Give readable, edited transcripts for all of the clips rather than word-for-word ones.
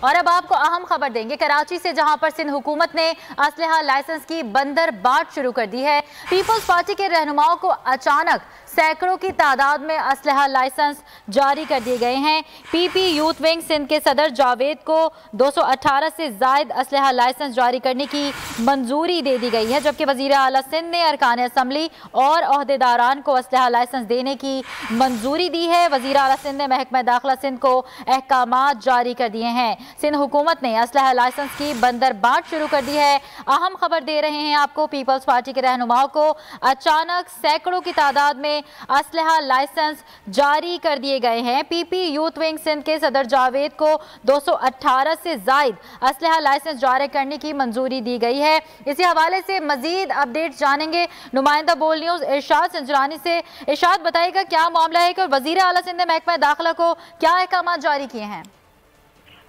और अब आपको अहम खबर देंगे कराची से, जहां पर सिंध हुकूमत ने असलहा लाइसेंस की बंदर बाट शुरू कर दी है। पीपल्स पार्टी के रहनुमाओं को अचानक सैकड़ों की तादाद में असलहा लाइसेंस जारी कर दिए गए हैं। पीपी यूथ विंग सिंध के सदर जावेद को 218 से जायद असलहा लाइसेंस जारी करने की मंजूरी दे दी गई है, जबकि वजीर आला सिंध ने अरकान असम्बली और अहदेदारान को असलहा लाइसेंस देने की मंजूरी दी है। वजीर आला सिंध ने महकमा दाखिला सिंध को अहकामात जारी कर दिए हैं। सिंध हुकूमत ने असलहा लाइसेंस की बंदर बाट शुरू कर दी है। अहम खबर दे रहे हैं आपको, पीपल्स पार्टी के रहनुमाओं को अचानक सैकड़ों की तादाद में असलहा लाइसेंस जारी कर दिए गए हैं। पीपी यूथ विंग सिंध के सदर जावेद को 218 से जायद असलहा लाइसेंस जारी करने की मंजूरी दी गई है। इसी हवाले से मजीद अपडेट जानेंगे नुमाइंदा बोल न्यूज इरशाद संजरानी से। इरशाद, बताइएगा क्या मामला है कि वजीर आला सिंध ने महकमा दाखिला को क्या अहकाम जारी किए हैं?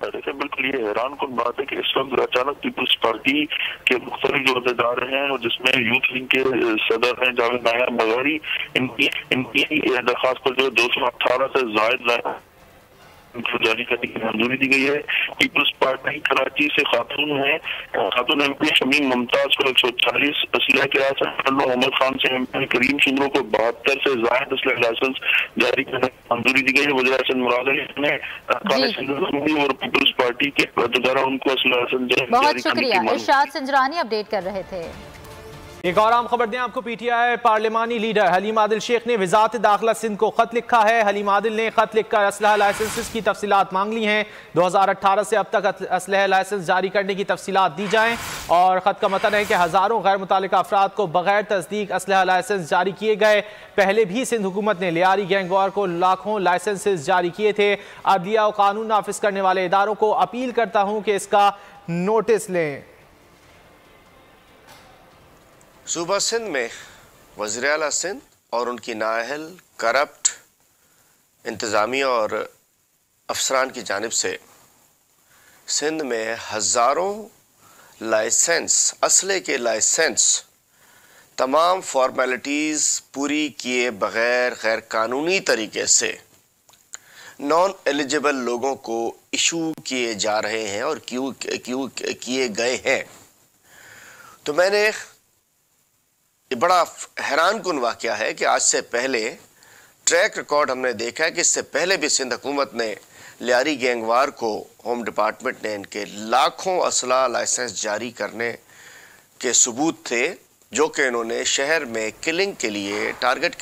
देखिए, बिल्कुल ये हैरान कुन बात है कि इस वक्त अचानक पीपल्स पार्टी के मुख्तलिफ जो अहदेदार हैं और जिसमें यूथ विंग के सदर हैं जावेद नायर बगारी, इनकी दरखास्त पर जो 218 से जायद जारी करने की मंजूरी दी गई है। पीपल्स पार्टी कराची से खातून एमपी शमीम मुमताज को 140 असलहा के मोहम्मद खान से एमपी करीम सुमरो को 72 से जायद असलहा लाइसेंस जारी करने की मंजूरी दी गई है। वज़ीर मुराद अली ने और पीपल्स पार्टी के अहदेदार उनको असलहा लाइसेंस बहुत शुक्रिया। इरशाद संजरानी अपडेट कर रहे थे। एक और आम खबर दें आपको, पीटीआई पार्लिमानी लीडर हलीम आदिल शेख ने वजारत दाखिला सिंध को खत लिखा है। हलीम आदिल ने खत लिखकर असलहा लाइसेंस की तफसीलात मांग ली हैं। 2018 से अब तक असलहा लाइसेंस जारी करने की तफसीलात दी जाएं। और खत का मतलब है कि हजारों गैर मुतालिका अफराद को बगैर तस्दीक असलहा लाइसेंस जारी किए गए। पहले भी सिंध हुकूमत ने लियारी गैंगवार को लाखों लाइसेंसेस जारी किए थे। अदलिया और कानून नाफिज करने वाले इदारों को अपील करता हूँ कि इसका नोटिस लें। सूबा सिंध में वज़ीर आला सिंध और उनकी नाअहल करप्ट इंतज़ामिया और अफसरान की जानिब से सिंध में हज़ारों लाइसेंस, असले के लाइसेंस, तमाम फॉर्मेलिटीज़ पूरी किए बग़ैर गैर कानूनी तरीके से नॉन एलिजिबल लोगों को इशू किए जा रहे हैं और क्यों किए गए हैं। तो मैंने ये बड़ा हैरान कुन वाक़या है कि आज से पहले ट्रैक रिकॉर्ड हमने देखा है कि इससे पहले भी सिंध हुकूमत ने लियारी गैंगवार को, होम डिपार्टमेंट ने इनके लाखों असला लाइसेंस जारी करने के सबूत थे, जो कि इन्होंने शहर में किलिंग के लिए, टारगेट के